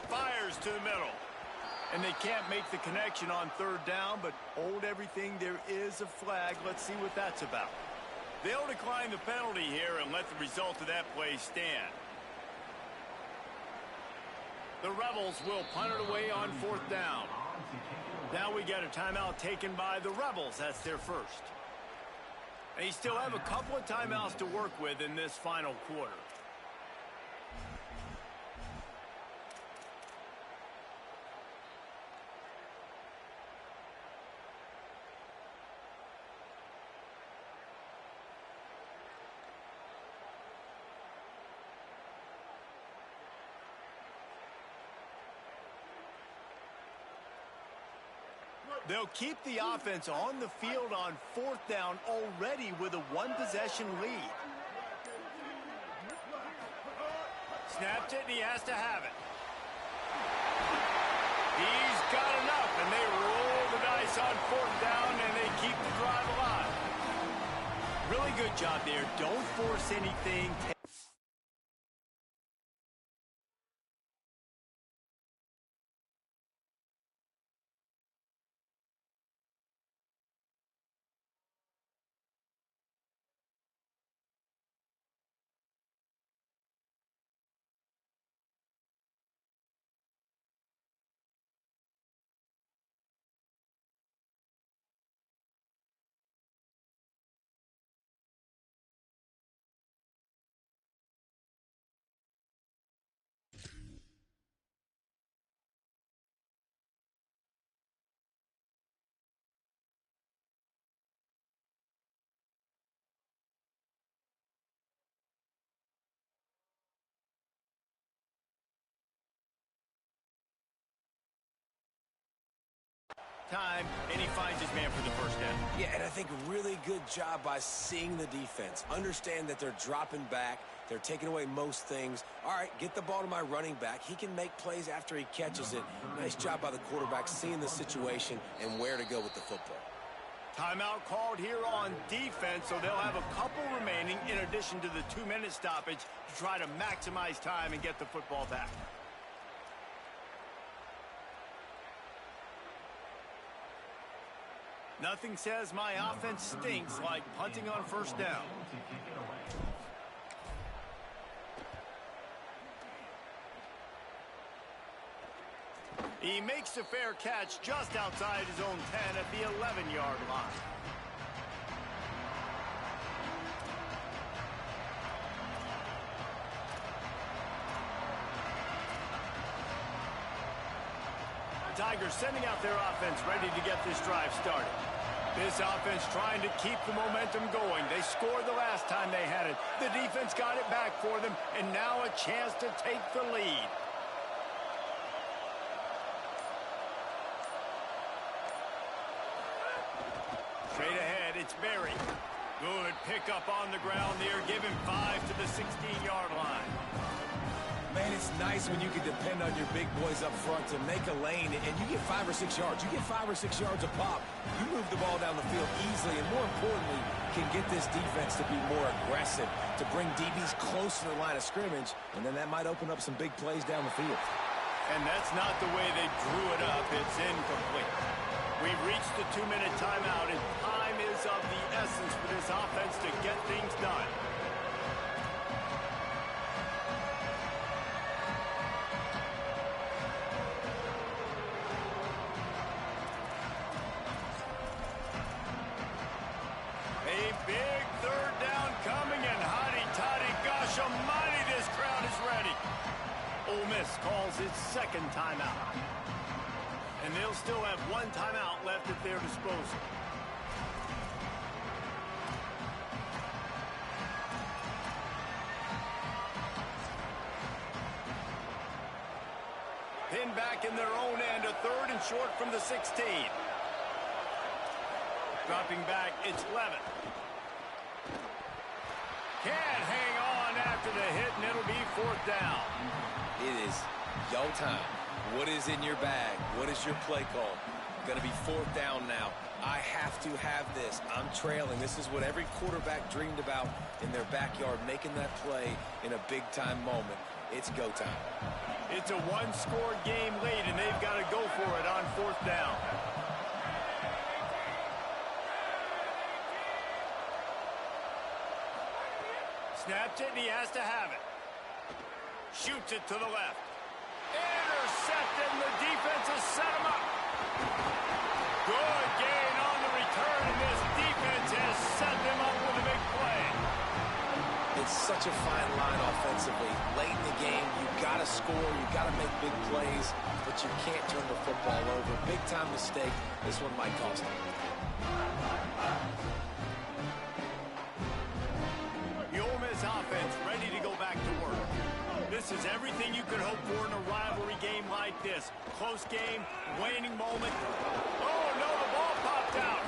Fires to the middle. And they can't make the connection on third down, but hold everything. There is a flag. Let's see what that's about. They'll decline the penalty here and let the result of that play stand. The Rebels will punt it away on fourth down. Now we get a timeout taken by the Rebels. That's their first. They still have a couple of timeouts to work with in this final quarter. They'll keep the offense on the field on fourth down already with a 1-possession lead. Snapped it, and he has to have it. He's got enough, and they roll the dice on fourth down, and they keep the drive alive. Really good job there. Don't force anything. Time, and he finds his man for the first down. Yeah, and I think a really good job by seeing the defense. Understand that they're dropping back. They're taking away most things. All right, get the ball to my running back. He can make plays after he catches it. Nice job by the quarterback seeing the situation and where to go with the football. Timeout called here on defense, so they'll have a couple remaining in addition to the 2-minute stoppage to try to maximize time and get the football back. Nothing says my offense stinks like punting on first down. He makes the fair catch just outside his own 10 at the 11-yard line. The Tigers sending out their offense ready to get this drive started. This offense trying to keep the momentum going. They scored the last time they had it. The defense got it back for them, and now a chance to take the lead. Straight ahead, it's Berry. Good pickup on the ground there. Give him 5 to the 16-yard line. Man, it's nice when you can depend on your big boys up front to make a lane, and you get 5 or 6 yards. You get 5 or 6 yards a pop. You move the ball down the field easily, and more importantly, can get this defense to be more aggressive, to bring DBs close to the line of scrimmage, and then that might open up some big plays down the field. And that's not the way they drew it up. It's incomplete. We've reached the 2-minute timeout, and time is of the essence for this offense to get things done. A big third down coming, and hotty-toddy, gosh almighty, this crowd is ready. Ole Miss calls its second timeout. And they'll still have one timeout left at their disposal. attacking their own end, a 3rd and short from the 16. Dropping back, it's Levitt. Can't hang on after the hit, and it'll be 4th down. It is your time. What is in your bag? What is your play call? Going to be 4th down now. I have to have this. I'm trailing. This is what every quarterback dreamed about in their backyard, making that play in a big-time moment. It's go time. It's a 1-score game lead, and they've got to go for it on 4th down. Snaps it, and he has to have it. Shoots it to the left. Intercepted, and the defense has set him up. Good gain on the return, and this defense has set them up with a big play. It's such a fine line offensively. Late in the game, you've got to score, you've got to make big plays, but you can't turn the football over. Big-time mistake. This one might cost them. The Ole Miss offense ready to go back to work. This is everything you could hope for in a rivalry game like this. Close game, waning moment. Oh, no, the ball popped out.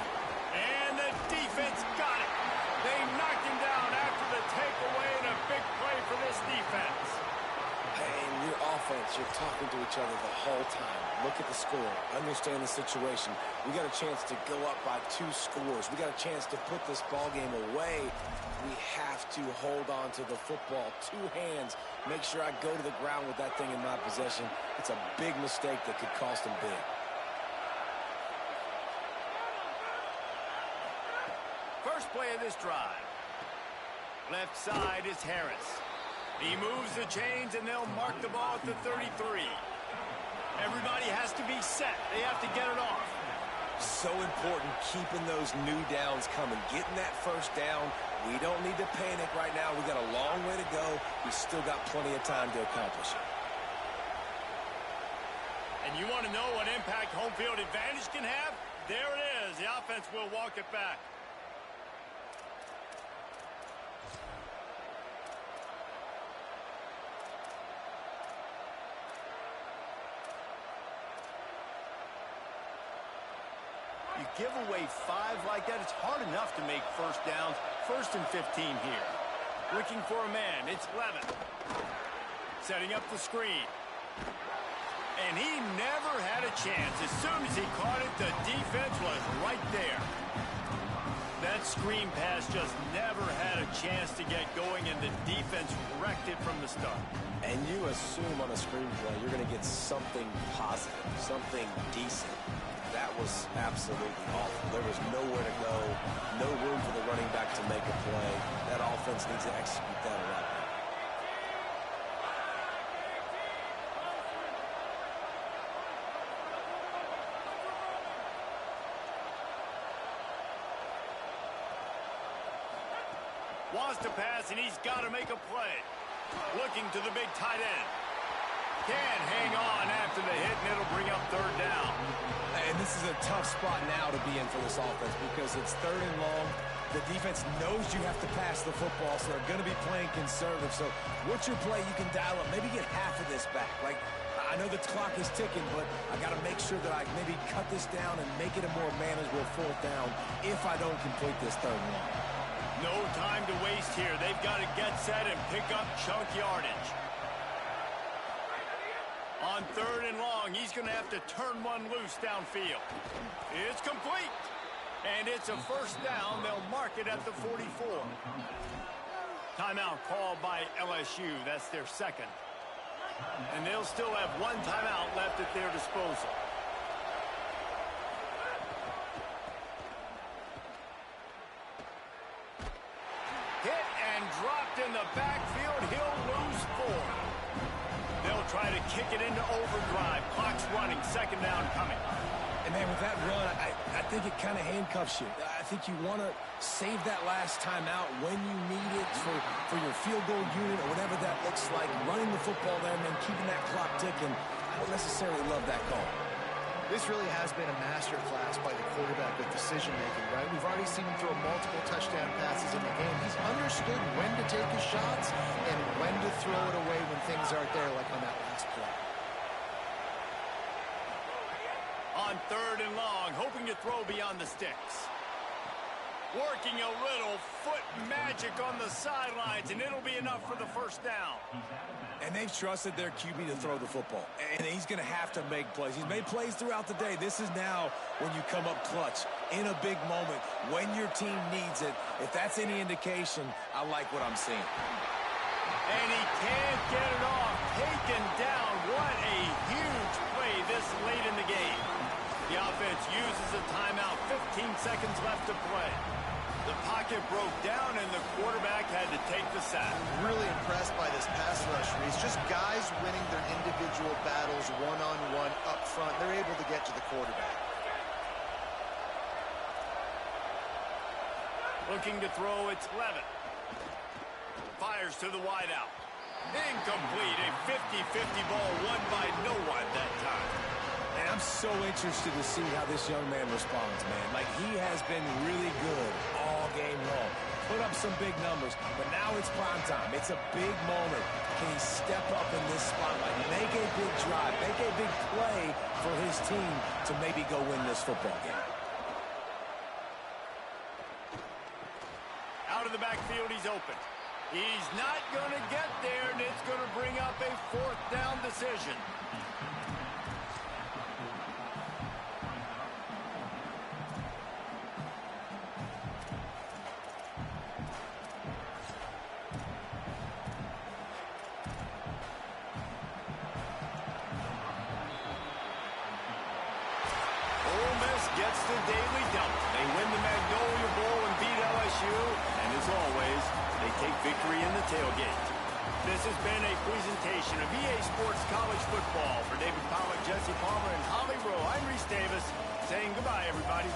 And the defense got it. They knocked him down after the takeaway, and a big play for this defense. And your offense, you're talking to each other the whole time. Look at the score. Understand the situation. We got a chance to go up by 2 scores. We got a chance to put this ball game away. We have to hold on to the football. 2 hands. Make sure I go to the ground with that thing in my possession. It's a big mistake that could cost them big. First play of this drive. Left side is Harris. He moves the chains, and they'll mark the ball at the 33. Everybody has to be set. They have to get it off. So important keeping those new downs coming. Getting that 1st down. We don't need to panic right now. We got a long way to go. We still got plenty of time to accomplish it. And you want to know what impact home field advantage can have? There it is. The offense will walk it back. You give away 5 like that, it's hard enough to make 1st downs. 1st and 15 here. Looking for a man, it's Levitt. Setting up the screen. And he never had a chance. As soon as he caught it, the defense was right there. That screen pass just never had a chance to get going, and the defense wrecked it from the start. And you assume on a screenplay you're going to get something positive, something decent. That was absolutely awful. There was nowhere to go, no room for the running back to make a play. That offense needs to execute that a lot better. Wants to pass, and he's got to make a play. Looking to the big tight end. Can't hang on after the hit, and it'll bring up 3rd down. And this is a tough spot now to be in for this offense because it's 3rd and long. The defense knows you have to pass the football, so they're going to be playing conservative. So what's your play you can dial up? Maybe get half of this back. Like, I know the clock is ticking, but I got to make sure that I maybe cut this down and make it a more manageable 4th down if I don't complete this 3rd and long. No time to waste here. They've got to get set and pick up chunk yardage. On 3rd and long, he's going to have to turn one loose downfield. It's complete. And it's a 1st down. They'll mark it at the 44. Timeout called by LSU. That's their 2nd. And they'll still have 1 timeout left at their disposal. Hit and dropped in the backfield. He'll lose 4. They'll try to kick it into overdrive. Clock's running. 2nd down coming. And, man, with that run, I think it kind of handcuffs you. I think you want to save that last timeout when you need it for your field goal unit or whatever that looks like. Running the football there and then keeping that clock ticking. I don't necessarily love that call. This really has been a masterclass by the quarterback with decision-making, right? We've already seen him throw multiple touchdown passes in the game. He's understood when to take his shots and when to throw it away when things aren't there, like on that last play. On 3rd and long, hoping to throw beyond the sticks. Working a little foot magic on the sidelines, and it'll be enough for the first down. And they've trusted their QB to throw the football. And he's going to have to make plays. He's made plays throughout the day. This is now when you come up clutch in a big moment when your team needs it. If that's any indication, I like what I'm seeing. And he can't get it off. Taken down. What a huge play this late in the game. The offense uses a timeout. 15 seconds left to play. The pocket broke down, and the quarterback had to take the sack. Really impressed by this pass rush, Reese. Just guys winning their individual battles one-on-one up front. They're able to get to the quarterback. Looking to throw, it's Levin. Fires to the wideout. Incomplete. A 50-50 ball won by no one that time. And I'm so interested to see how this young man responds, man. Like, he has been really good all game long. Put up some big numbers, but now it's prime time. It's a big moment. Can he step up in this spotlight, make a big drive, make a big play for his team to maybe go win this football game? Out of the backfield, he's open. He's not going to get there, and it's going to bring up a 4th down decision. Gets the daily dump. They win the Magnolia Bowl and beat LSU. And as always, they take victory in the tailgate. This has been a presentation of EA Sports College Football. For David Pollack, Jesse Palmer, and Holly Rowe, I'm Reese Davis saying goodbye, everybody.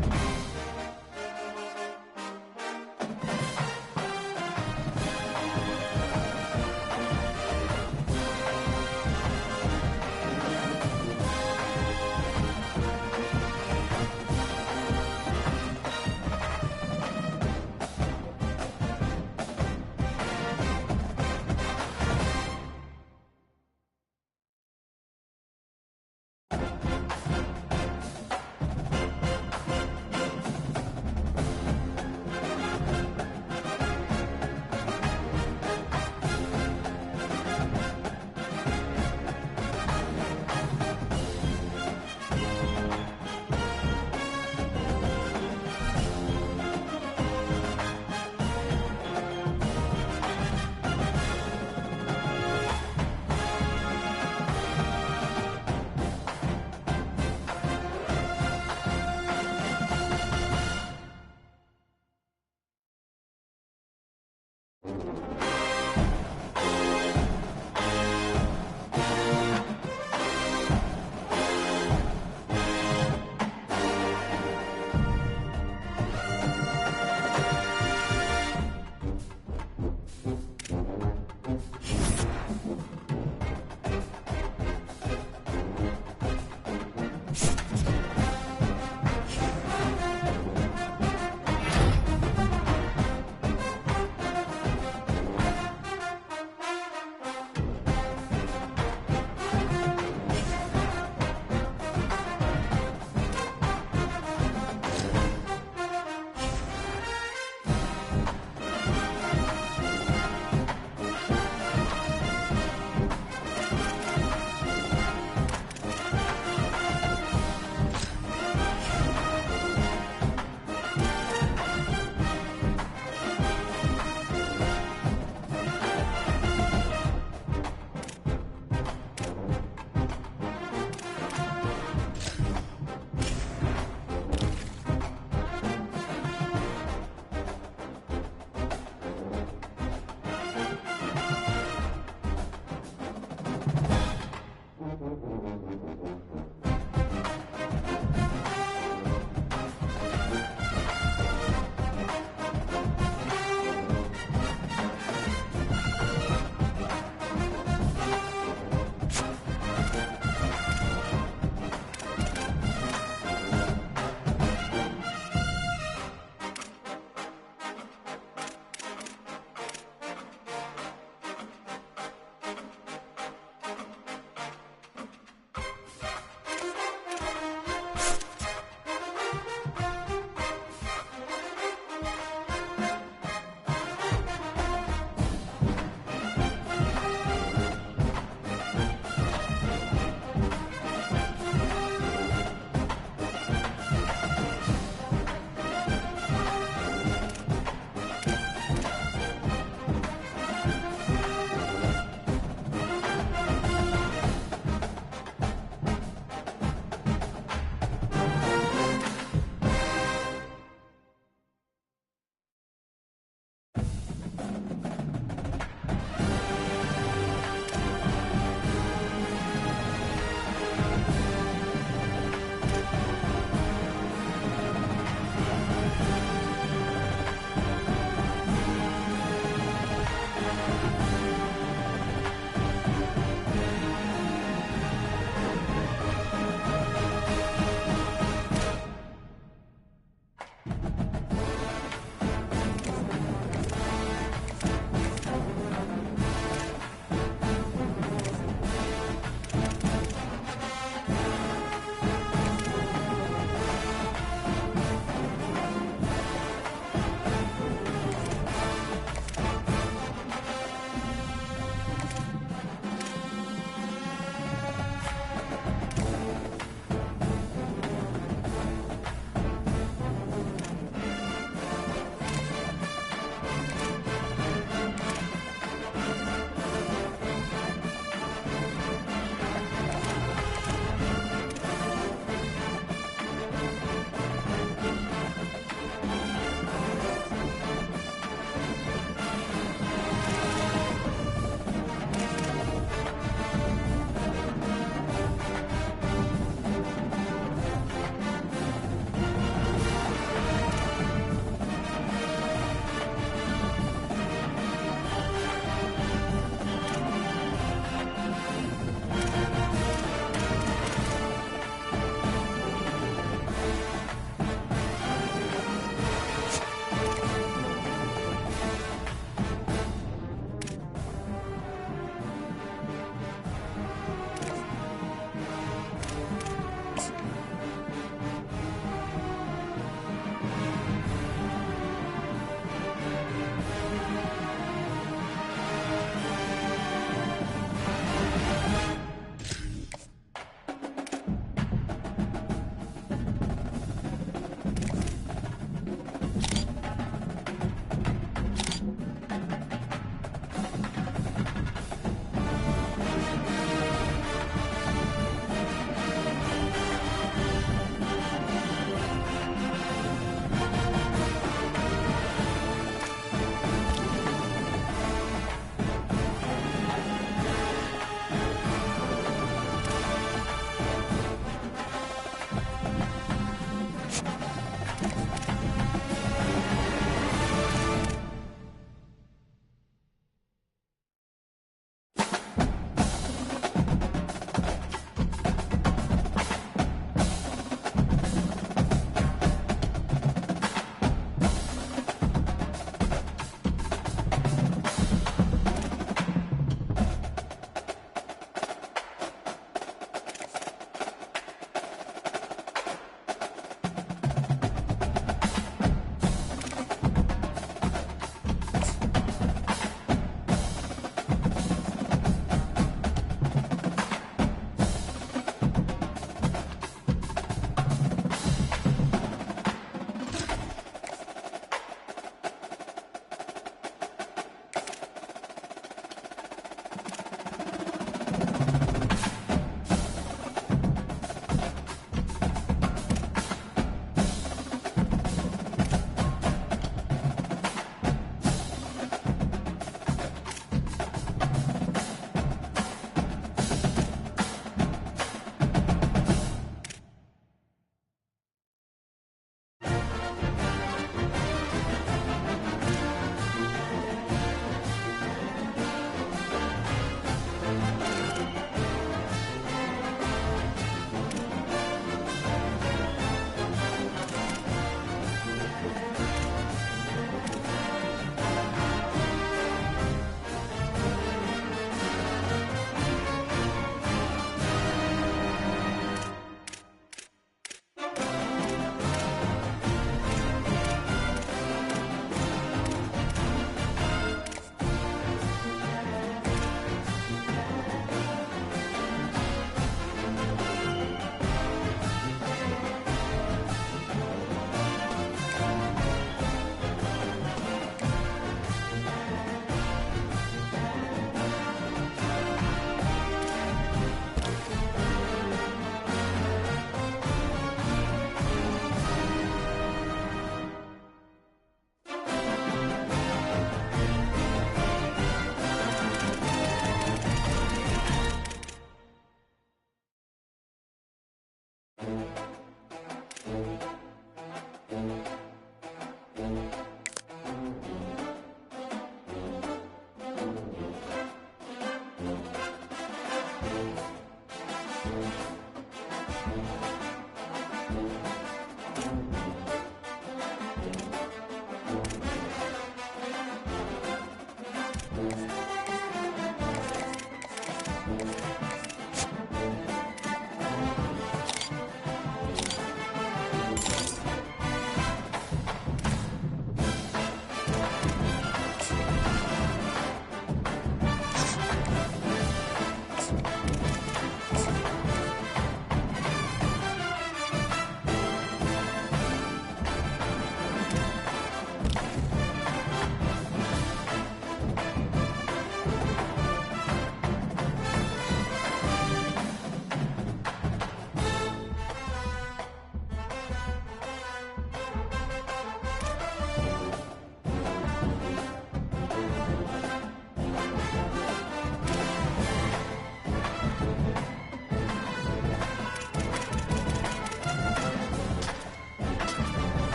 Bye.